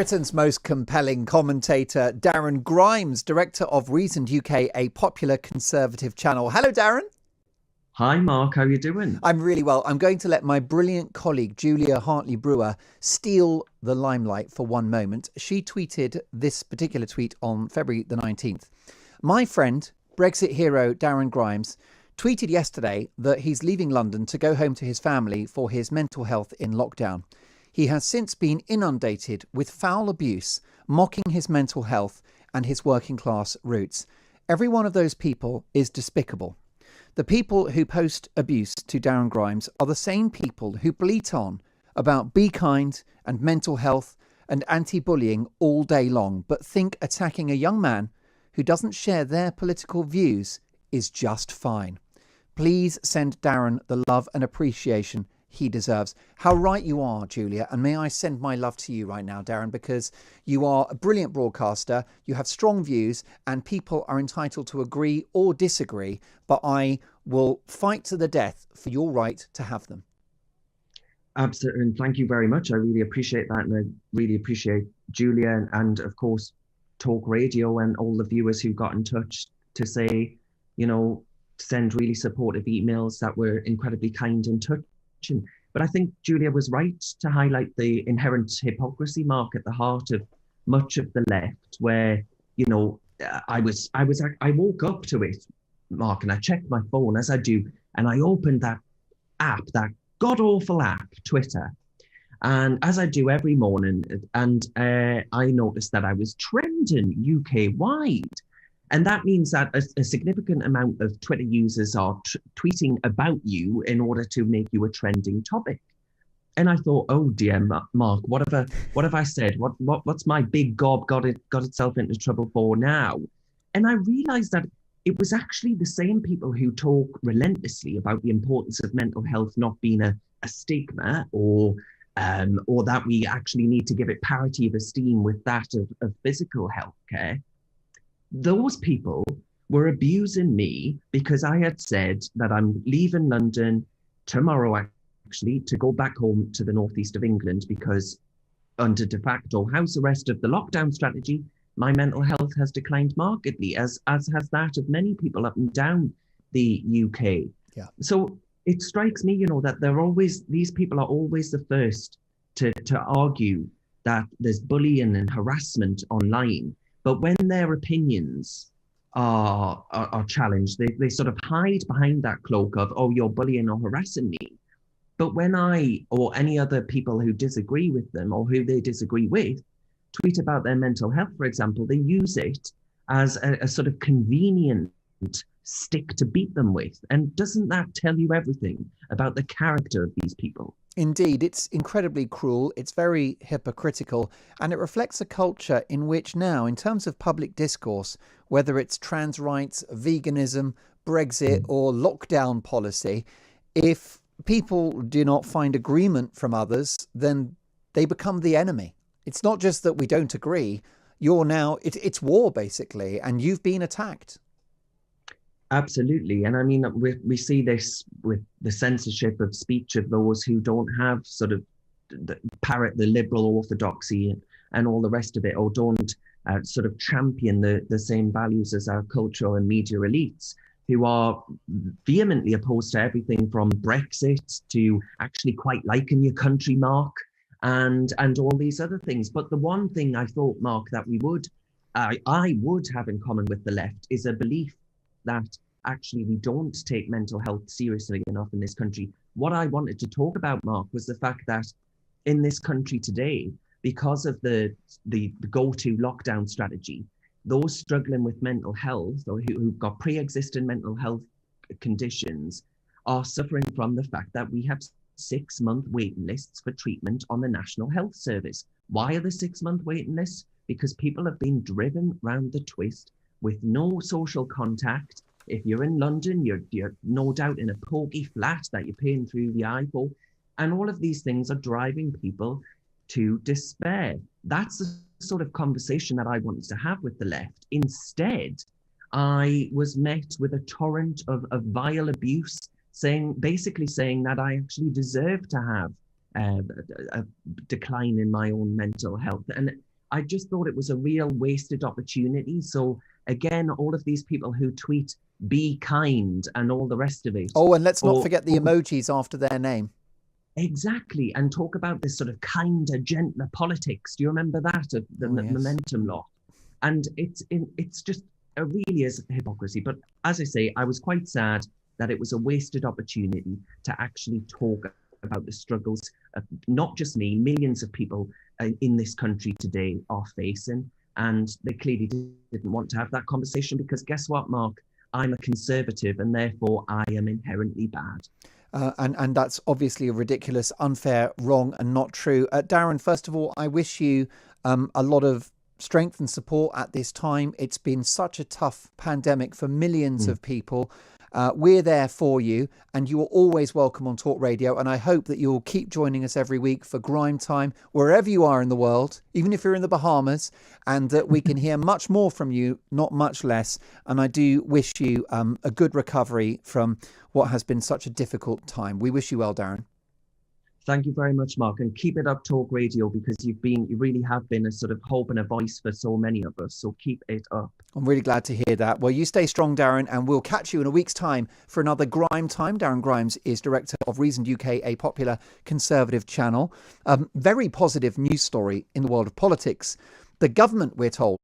Britain's most compelling commentator, Darren Grimes, director of Reasoned UK, a popular conservative channel. Hello, Darren. Hi, Mark. How are you doing? I'm really well. I'm going to let my brilliant colleague, Julia Hartley-Brewer, steal the limelight for one moment. She tweeted this particular tweet on February the 19th. My friend, Brexit hero Darren Grimes, tweeted yesterday that he's leaving London to go home to his family for his mental health in lockdown. He has since been inundated with foul abuse, mocking his mental health and his working class roots. Every one of those people is despicable. The people who post abuse to Darren Grimes are the same people who bleat on about be kind and mental health and anti-bullying all day long, but think attacking a young man who doesn't share their political views is just fine. Please send Darren the love and appreciation he deserves. How right you are, Julia, and may I send my love to you right now, Darren, because you are a brilliant broadcaster, you have strong views, and people are entitled to agree or disagree, but I will fight to the death for your right to have them. Absolutely, and thank you very much. I really appreciate that, and I really appreciate Julia and of course, Talk Radio and all the viewers who got in touch to say, send really supportive emails that were incredibly kind and touching. But I think Julia was right to highlight the inherent hypocrisy, Mark, at the heart of much of the left, where, I woke up to it, Mark, and I checked my phone as I do, and I opened that app, that god-awful app, Twitter. And as I do every morning, and I noticed that I was trending UK-wide. And that means that a significant amount of Twitter users are tweeting about you in order to make you a trending topic. And I thought, oh dear, Mark, what have I said? What's my big gob got itself into trouble for now? And I realized that it was actually the same people who talk relentlessly about the importance of mental health not being a stigma or that we actually need to give it parity of esteem with that of physical health care. Those people were abusing me because I had said that I'm leaving London tomorrow, actually, to go back home to the northeast of England because under de facto house arrest of the lockdown strategy, my mental health has declined markedly, as has that of many people up and down the UK. Yeah. So it strikes me, that these people are always the first to argue that there's bullying and harassment online. But when their opinions are challenged, they sort of hide behind that cloak of, oh, you're bullying or harassing me. But when I or any other people who disagree with them or who they disagree with tweet about their mental health, for example, they use it as a sort of convenient stick to beat them with. And doesn't that tell you everything about the character of these people? Indeed, it's incredibly cruel, it's very hypocritical, and it reflects a culture in which now, in terms of public discourse, whether it's trans rights, veganism, Brexit or lockdown policy, if people do not find agreement from others, then they become the enemy. It's not just that we don't agree, it's war basically, and you've been attacked. Absolutely. And I mean, we see this with the censorship of speech of those who don't have sort of parrot the liberal orthodoxy and all the rest of it, or don't sort of champion the same values as our cultural and media elites, who are vehemently opposed to everything from Brexit to actually quite liking your country, Mark, and all these other things. But the one thing I thought, Mark, that I would have in common with the left is a belief that actually we don't take mental health seriously enough in this country. What I wanted to talk about, Mark, was the fact that in this country today, because of the go-to lockdown strategy, those struggling with mental health or who've got pre-existing mental health conditions are suffering from the fact that we have 6-month waiting lists for treatment on the National Health Service. Why are the 6-month waiting lists? Because people have been driven round the twist with no social contact. If you're in London, you're no doubt in a pokey flat that you're paying through the iPhone. And all of these things are driving people to despair. That's the sort of conversation that I wanted to have with the left. Instead, I was met with a torrent of vile abuse, basically saying that I actually deserve to have a decline in my own mental health. And I just thought it was a real wasted opportunity. So again, all of these people who tweet "be kind" and all the rest of it, Oh, and let's not or forget the emojis after their name. exactly, and talk about this sort of kinder, gentler politics. Do you remember that the Oh, yes. momentum law? And it's just a really is hypocrisy. But as I say, I was quite sad that it was a wasted opportunity to actually talk about the struggles of not just me, millions of people in this country today are facing. And they clearly didn't want to have that conversation because guess what, Mark? I'm a conservative and therefore I am inherently bad. And that's obviously a ridiculous, unfair, wrong, and not true. Darren, first of all, I wish you a lot of strength and support at this time. It's been such a tough pandemic for millions of people. We're there for you, and you are always welcome on Talk Radio. And I hope that you'll keep joining us every week for Grime Time, wherever you are in the world, even if you're in the Bahamas, and that we can hear much more from you, not much less. And I do wish you a good recovery from what has been such a difficult time. We wish you well, Darren. Thank you very much, Mark, and keep it up, Talk Radio, because you really have been a sort of hope and a voice for so many of us. So keep it up. I'm really glad to hear that. Well, you stay strong, Darren, and we'll catch you in a week's time for another Grime Time. Darren Grimes is director of Reasoned UK, a popular conservative channel. Very positive news story in the world of politics. The government, we're told,